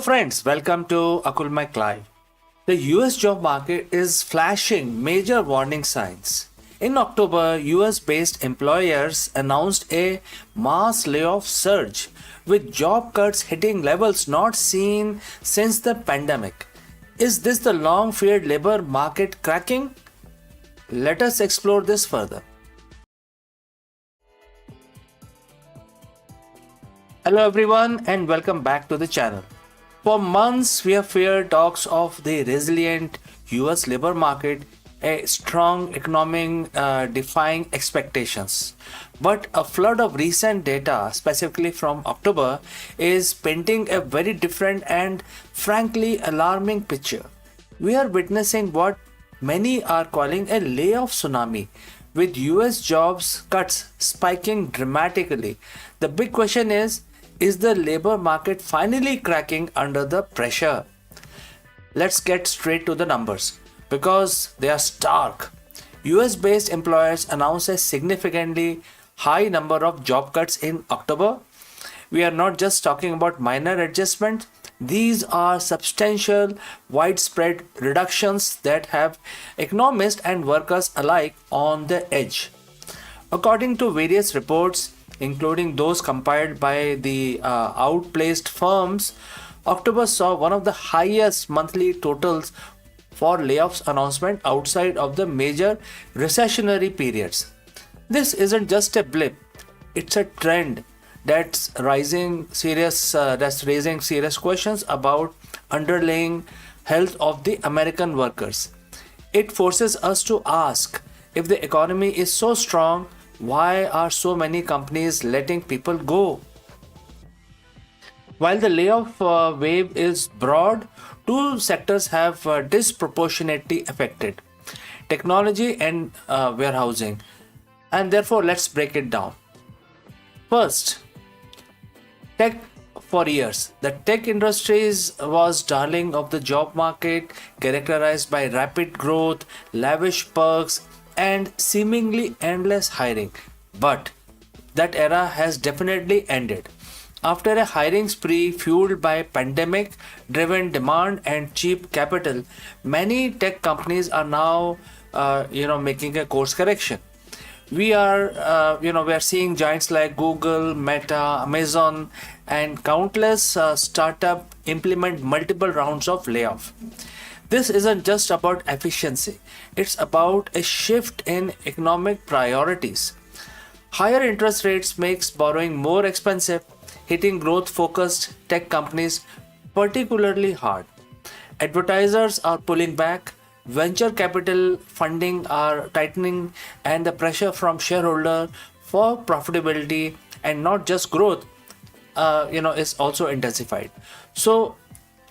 Friends, welcome to Akul Mike Live. The US job market is flashing major warning signs. In October, US based employers announced a mass layoff surge with job cuts hitting levels not seen since the pandemic. Is this the long feared labor market cracking? Let us explore this further. Hello, everyone, and welcome back to the channel. For months, we have feared talks of the resilient US labor market, a strong economy defying expectations. But a flood of recent data, specifically from October, is painting a very different and frankly alarming picture. We are witnessing what many are calling a layoff tsunami, with US jobs cuts spiking dramatically. The big question is the labor market finally cracking under the pressure? Let's get straight to the numbers because they are stark. US based employers announced a significantly high number of job cuts in October. We are not just talking about minor adjustments, these are substantial, widespread reductions that have economists and workers alike on the edge. According to various reports, including those compiled by the outplaced firms, October saw one of the highest monthly totals for layoffs announcement outside of the major recessionary periods. This isn't just a blip; it's a trend that's raising serious questions about underlying health of the American workers. It forces us to ask, if the economy is so strong, why are so many companies letting people go? While the layoff wave is broad, two sectors have disproportionately affected: technology and warehousing. And therefore, let's break it down. First, tech. For years, the tech industries was darling of the job market, characterized by rapid growth, lavish perks, and seemingly endless hiring. But that era has definitely ended. After a hiring spree fueled by pandemic driven demand and cheap capital, many tech companies are now making a course correction. We are seeing giants like Google, Meta, Amazon, and countless startup implement multiple rounds of layoff. This isn't just about efficiency, it's about a shift in economic priorities. Higher interest rates makes borrowing more expensive, hitting growth focused tech companies particularly hard. Advertisers are pulling back, venture capital funding are tightening, and the pressure from shareholder for profitability and not just growth is also intensified. So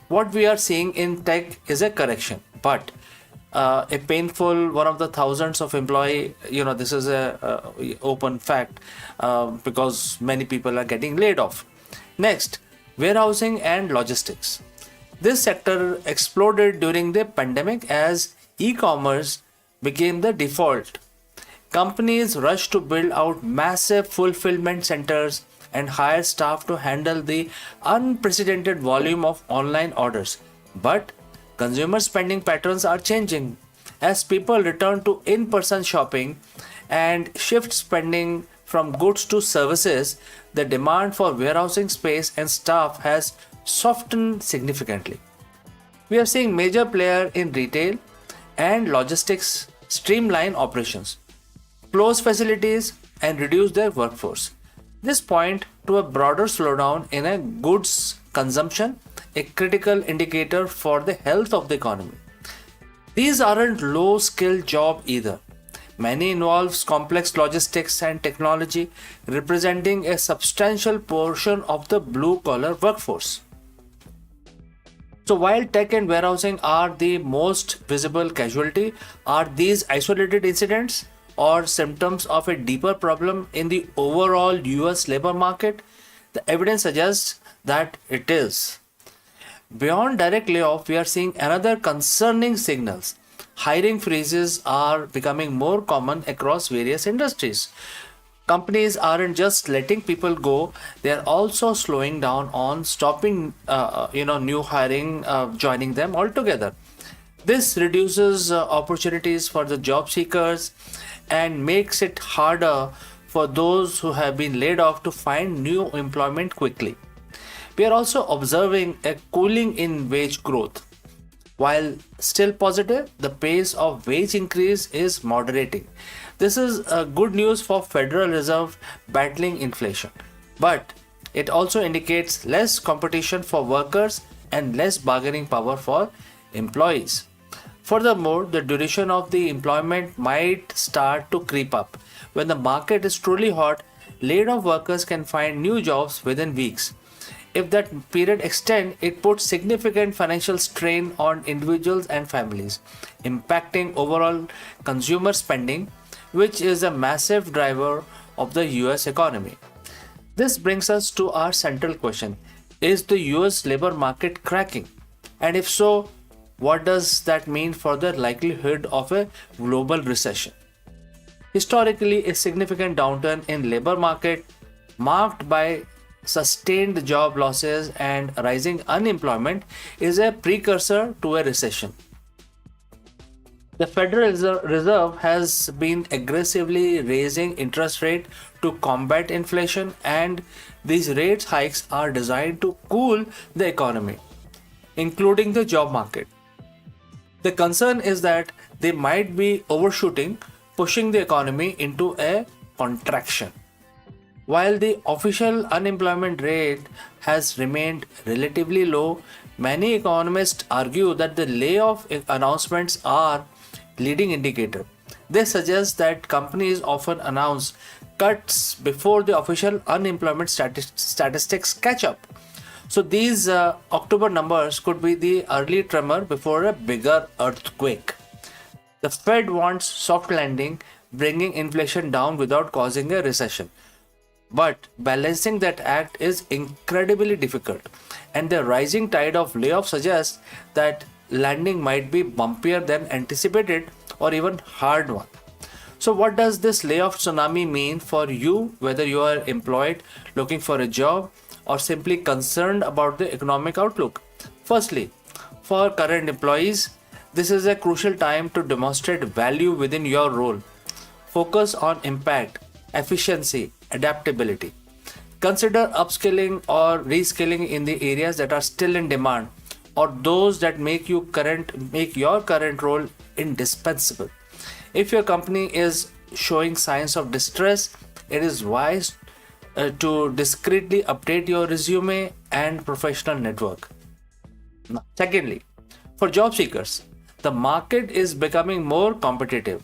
what we are seeing in tech is a correction, but a painful one of the thousands of employee. This is a open fact because many people are getting laid off. Next, warehousing and logistics. This sector exploded during the pandemic as e-commerce became the default. Companies rushed to build out massive fulfillment centers and hire staff to handle the unprecedented volume of online orders. But consumer spending patterns are changing as people return to in person shopping and shift spending from goods to services. The demand for warehousing space and staff has softened significantly. We are seeing major players in retail and logistics streamline operations, close facilities, and reduce their workforce. This point to a broader slowdown in a goods consumption, a critical indicator for the health of the economy. These aren't low-skilled jobs either. Many involves complex logistics and technology, representing a substantial portion of the blue-collar workforce. So while tech and warehousing are the most visible casualty, are these isolated incidents or symptoms of a deeper problem in the overall US labor market? The evidence suggests that it is. Beyond direct layoff, we are seeing another concerning signals. Hiring freezes are becoming more common across various industries. Companies aren't just letting people go; they are also slowing down on stopping, new hiring, joining them altogether. This reduces opportunities for the job seekers and makes it harder for those who have been laid off to find new employment quickly. We are also observing a cooling in wage growth. While still positive, the pace of wage increase is moderating. This is good news for Federal Reserve battling inflation, but it also indicates less competition for workers and less bargaining power for employees. Furthermore, the duration of the employment might start to creep up. When the market is truly hot, laid off workers can find new jobs within weeks. If that period extends, it puts significant financial strain on individuals and families, impacting overall consumer spending, which is a massive driver of the US economy. This brings us to our central question. Is the US labor market cracking? And if so, what does that mean for the likelihood of a global recession? Historically, a significant downturn in labor market marked by sustained job losses and rising unemployment is a precursor to a recession. The Federal Reserve has been aggressively raising interest rate to combat inflation, and these rate hikes are designed to cool the economy, including the job market. The concern is that they might be overshooting, pushing the economy into a contraction. While the official unemployment rate has remained relatively low, many economists argue that the layoff announcements are leading indicator. They suggest that companies often announce cuts before the official unemployment statistics catch up. So these October numbers could be the early tremor before a bigger earthquake. The Fed wants soft landing, bringing inflation down without causing a recession. But balancing that act is incredibly difficult, and the rising tide of layoffs suggests that landing might be bumpier than anticipated or even hard one. So what does this layoff tsunami mean for you, whether you are employed, looking for a job, or simply concerned about the economic outlook? Firstly, for current employees, this is a crucial time to demonstrate value within your role. Focus on impact, efficiency, adaptability. Consider upskilling or reskilling in the areas that are still in demand or those that make your current role indispensable. If your company is showing signs of distress, it is wise to discreetly update your resume and professional network. Now, secondly, for job seekers, the market is becoming more competitive.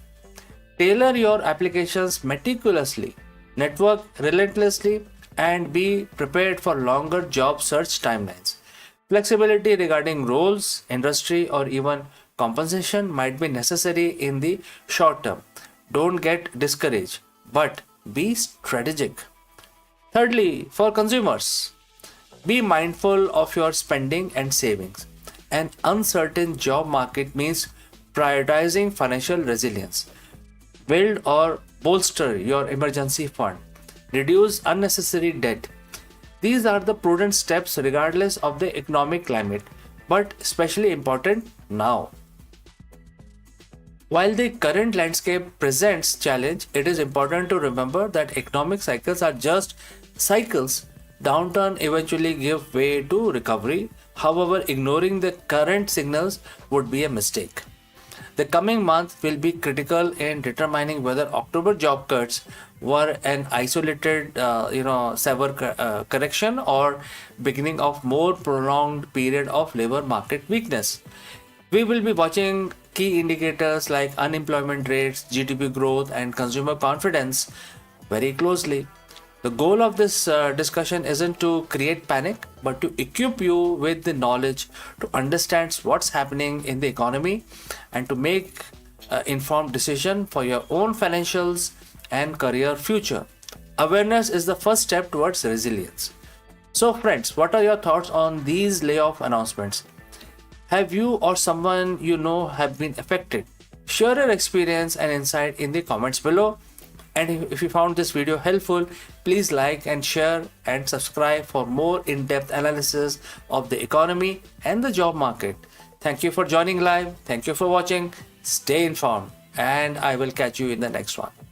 Tailor your applications meticulously, network relentlessly, and be prepared for longer job search timelines. Flexibility regarding roles, industry, or even compensation might be necessary in the short term. Don't get discouraged, but be strategic. Thirdly, for consumers, be mindful of your spending and savings. An uncertain job market means prioritizing financial resilience. Build or bolster your emergency fund. Reduce unnecessary debt. These are the prudent steps regardless of the economic climate, but especially important now. While the current landscape presents challenge, it is important to remember that economic cycles are just cycles. Downturn eventually give way to recovery. However, ignoring the current signals would be a mistake. The coming month will be critical in determining whether October job cuts were an isolated, severe correction or beginning of more prolonged period of labor market weakness. We will be watching key indicators like unemployment rates, GDP growth, and consumer confidence very closely. The goal of this discussion isn't to create panic, but to equip you with the knowledge to understand what's happening in the economy and to make informed decision for your own financials and career future. Awareness is the first step towards resilience. So friends, what are your thoughts on these layoff announcements? Have you or someone you know have been affected? Share your experience and insight in the comments below. And if you found this video helpful, please like and share and subscribe for more in-depth analysis of the economy and the job market. Thank you for joining live. Thank you for watching. Stay informed, and I will catch you in the next one.